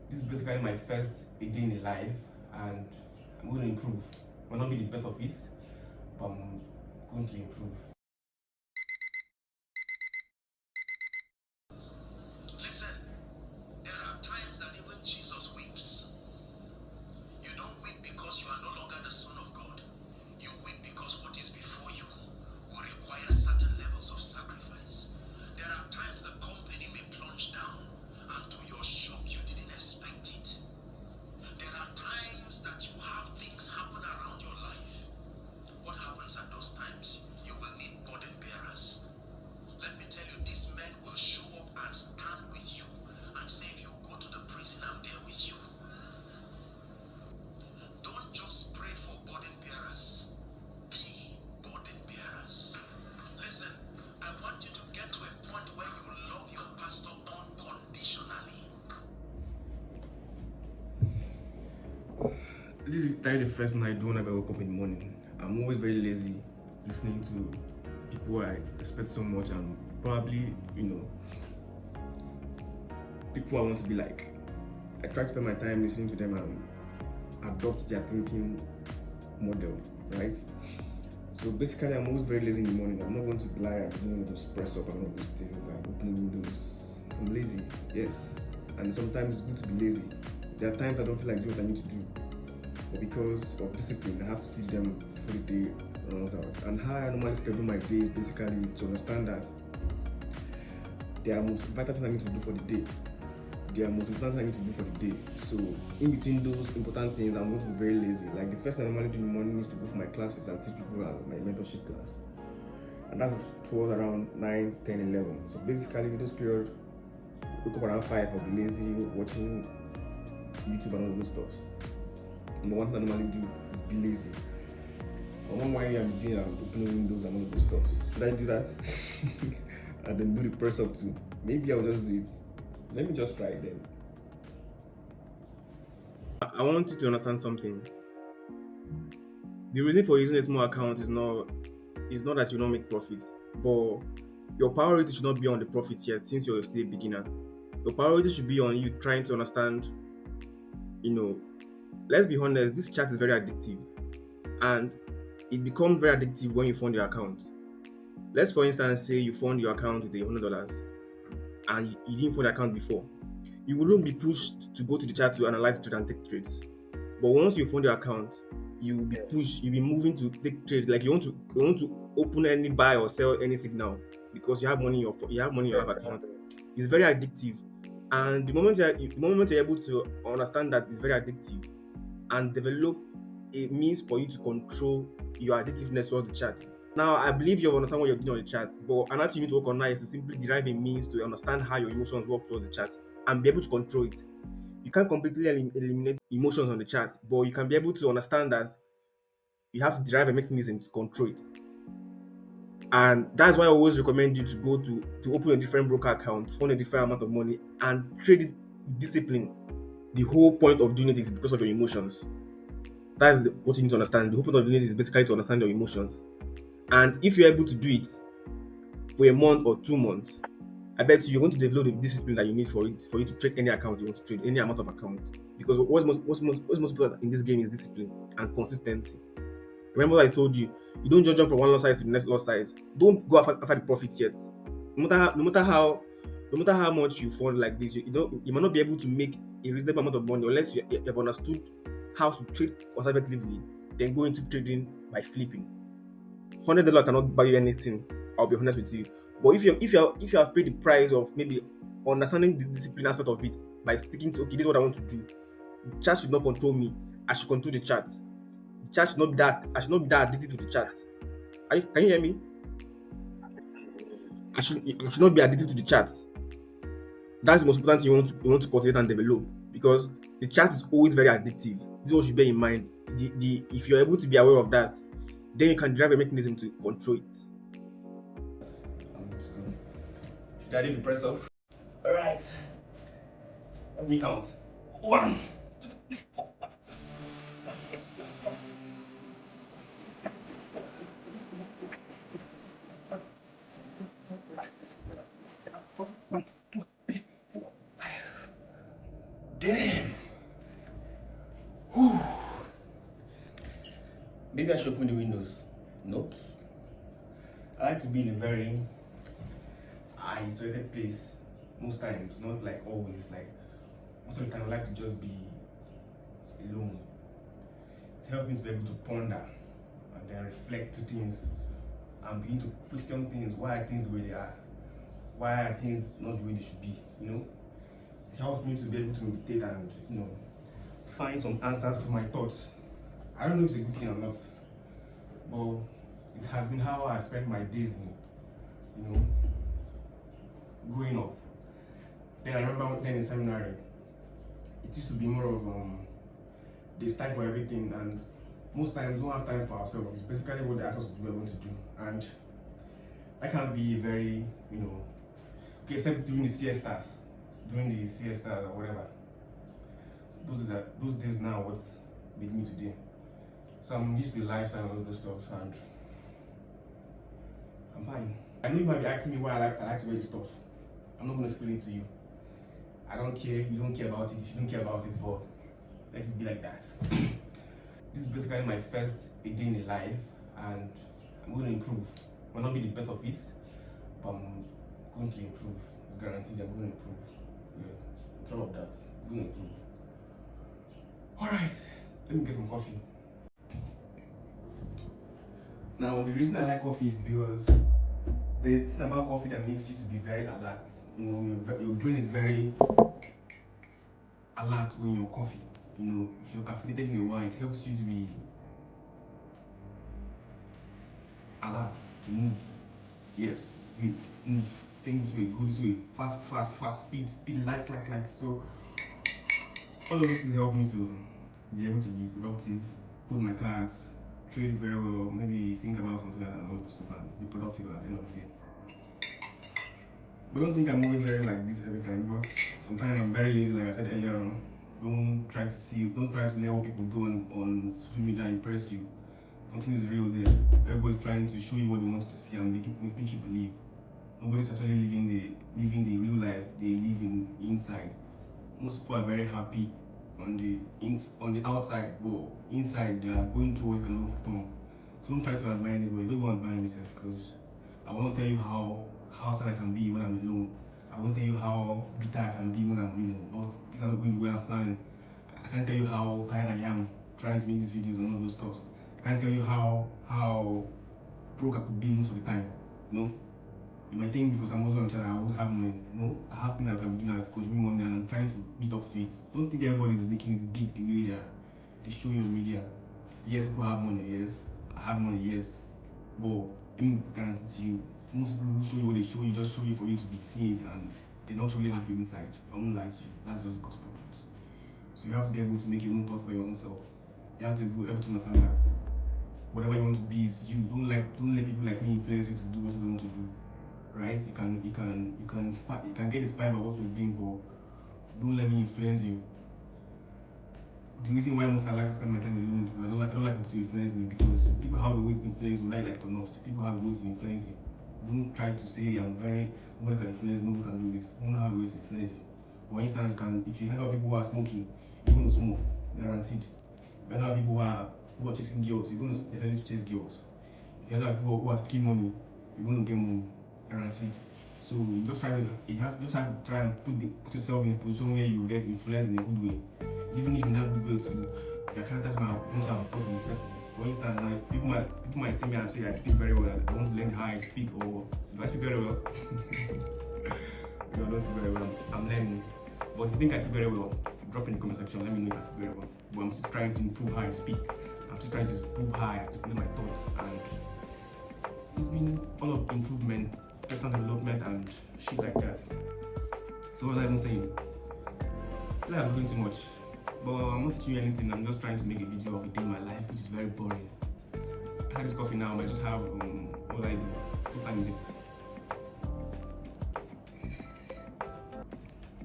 This is basically my first day in life, and I'm going to improve. Might not be the best of it, but I'm going to improve. Listen, there are times that even Jesus weeps. You don't weep because you are no longer the Son of God. You weep because what is before you will require certain levels of sacrifice. There are times the company may plunge down, and to your shock, you didn't expect it. There are times that you have things happen around your life. What happens at those times? You will need burden bearers. Let me tell you, these men will show up and stand with you and say, if you go to the prison, I'm there with you. Don't just pray for burden bearers. Be burden bearers. Listen, I want you to get to a point where you love your pastor unconditionally. This is the first thing I do when I wake up in the morning. I'm always very lazy listening to people I respect so much, and probably, people I want to be like. I try to spend my time listening to them and adopt their thinking model, right? So basically, I'm always very lazy in the morning. I'm not going to lie, I'm doing those press up and all those things, like opening windows. I'm lazy, yes. And sometimes it's good to be lazy. There are times I don't feel like doing what I need to do, but because of discipline, I have to teach them before the day runs out. And how I normally schedule my day is basically to understand that there are most vital things I need to do for the day. There are most important things I need to do for the day. So in between those important things, I'm going to be very lazy. Like the first thing I normally do in the morning is to go for my classes and teach people my mentorship class. And that's towards around 9, 10, 11. So basically with those periods, wake up around 5, I'll be lazy, watching YouTube and all those stuff. And the one thing I normally do is be lazy. I want why I'm doing opening windows and all those stuff. Should I do that? And then do the press up too? Maybe I'll just do it. Let me just try it then. I want you to understand something. The reason for using a small account is not that you don't make profit, but your priority should not be on the profit yet since you're still a beginner. Your priority should be on you trying to understand, you know, let's be honest, this chat is very addictive, and it becomes very addictive when you fund your account. Let's for instance say you fund your account with $100 and you didn't fund the account before. You wouldn't be pushed to go to the chat to analyze trade and take trades. But once you fund your account, you'll be pushed, you'll be moving to take trade. Like you want to open any buy or sell any signal because you have money in your account. It's very addictive. And the moment you're able to understand that it's very addictive and develop a means for you to control your addictiveness towards the chat. Now, I believe you understand what you're doing on the chat, but another thing you need to work on now is to simply derive a means to understand how your emotions work towards the chat and be able to control it. You can't completely eliminate emotions on the chat, but you can be able to understand that you have to derive a mechanism to control it. And that's why I always recommend you to go to open a different broker account, fund a different amount of money, and trade it with discipline. The whole point of doing it is because of your emotions. What you need to understand. The whole point of doing it is basically to understand your emotions. And if you're able to do it for a month or 2 months, I bet you're going to develop the discipline that you need for you to trade any account you want to trade, any amount of account. Because what's most important in this game is discipline and consistency. Remember what I told you, you don't just jump from one loss size to the next loss size. Don't go after the profit yet. No matter how much you fund like this, you might not be able to make a reasonable amount of money unless you have understood how to trade conservatively, then go into trading by flipping. $100 cannot buy you anything. I'll be honest with you. But if you have paid the price of maybe understanding the discipline aspect of it by sticking to, okay, this is what I want to do. The chat should not control me. I should control the chat. The chat should not be that. I should not be that addicted to the chat. Can you hear me? I should not be addicted to the chat. That's the most important thing you want to cultivate and develop, because the chat is always very addictive. This is what you should bear in mind. If you're able to be aware of that, then you can drive a mechanism to control it. Should I leave the press off? Alright. Let me count. 1. Damn. Whew. Maybe I should open the windows. Nope. I like to be in a very isolated place most times, not like always. Like most of the time, I like to just be alone. It helps me to be able to ponder and then reflect to things and begin to question things. Why are things the way they are? Why are things not the way they should be? You know, it helps me to be able to meditate and find some answers to my thoughts. I don't know if it's a good thing or not, but it has been how I spent my days growing up. Then I remember then in seminary, it used to be more of there's time for everything, and most times we don't have time for ourselves. It's basically what they ask us to do, we're going to do, and that can be very okay, except during the siestas, or whatever. Those days now what's with me today. So I'm used to the lifestyle and all those stuff, and I'm fine. I know you might be asking me why I like to wear this stuff. I'm not going to explain it to you. I don't care. You don't care about it. You don't care about it, but let it be like that. This is basically my first day in life, and I'm going to improve. Might not be the best of it, but I'm going to improve. It's guaranteed I'm going to improve. Yeah, I'm sure of that. I'm going to improve. Alright, let me get some coffee. Now, the reason I like coffee is because there's something about coffee that makes you to be very alert. Your brain is very alert when you're coffee. If you're caffeinated in a while, it helps you to be alert, to move. Yes, move. Things will go this way. Fast, speed, light. So all of this is helping me to be able to be productive, hold my class, trade very well, maybe think about something and all this stuff and be productive at the end of the day. But don't think I'm always very like this every time, because sometimes I'm very lazy, like I said earlier on. Don't try to let what people do on social media impress you. Nothing is real there. Everybody's trying to show you what they want to see and make you believe. Nobody's actually living the real life they live inside. Most people are very happy on the outside, but inside they are going through a lot of storm. So don't try to admire anybody. Don't go and admire myself, because I won't tell you how sad I can be when I'm alone. I won't tell you how bitter I can be when I'm not things are not going the way I'm planning. I can't tell you how tired I am trying to make these videos and all those stuff. I can't tell you how broke I could be most of the time. You might think because I'm also on channel, I always have money. No, I have things that I can do that's contribute money and I'm trying to meet up to it. Don't think everybody is making it big the way they show you on media. Yes, people have money, yes. I have money, yes. But let me guarantee to you, most people who show you what they show you just show you for you to be seen, and they don't really have you inside. I won't lie to you. That's just gospel truth. So you have to be able to make your own thoughts for your own self. You have to be able to understand that whatever you want to be is you. Don't let people like me influence you to do what you want to do. Right? You can get inspired by what you're doing, but don't let me influence you. The reason why most I like to spend my time alone is because I don't like people to influence me, because people have the way to influence you, like it or not. People have the way to influence you. Don't try to say nobody can influence, nobody can do this. Don't have the way to influence you. For instance, if you hang out with people who are smoking, you're going to smoke, guaranteed. If you hang out with people who are chasing girls, you're going to definitely chase girls. If you hang out with people who are taking money, you're going to get money, guaranteed. So you just have to try and put yourself in a position where you get influenced in a good way. Even if you have good way to your characters might want to have a talk with the person. For instance, like, people might see me and say I speak very well. I want to learn how I speak, or do I speak very well? No, I don't speak very well. I'm learning. But if you think I speak very well, drop in the comment section. Let me know if I speak very well. But I'm still trying to improve how I speak. I'm still trying to improve how I articulate my thoughts, and it's been all of improvement, personal development, and shit like that. So what was I even saying? I feel like I'm doing too much. But I'm not teaching you anything. I'm just trying to make a video of a day in my life, which is very boring. I had this coffee now. I just have what I do. What time is it?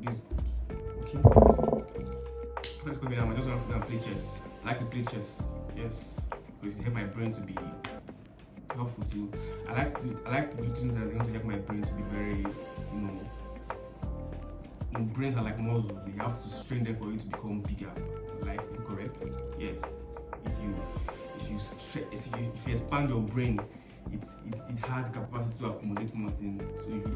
This okay. I had this coffee now. I just want to go and play chess. I like to play chess. Yes, because it helps my brain to be helpful too. I like to do things that are going to help my brain to be very, brains are like muscles. You have to strain them for you to become bigger. Like, is it correct? Yes. If you expand your brain, it has the capacity to accommodate more things. So if you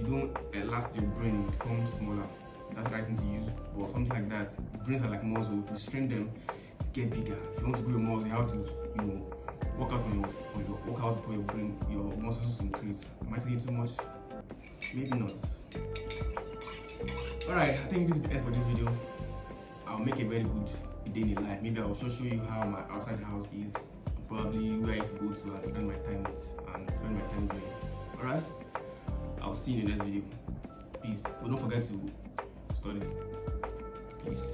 don't elast your brain, it becomes smaller. That's the right thing to use, or something like that. Brains are like muscles. If you strain them, it get bigger. If you want to grow your muscle, you have to work out for your brain, your muscles to increase. Am I saying too much? Maybe not. Alright, I think this is the end for this video. I'll make a very good day in life. Maybe I'll show you how my outside house is, probably where I used to go to and spend my time doing. Alright? I'll see you in the next video. Peace. But don't forget to study. Peace.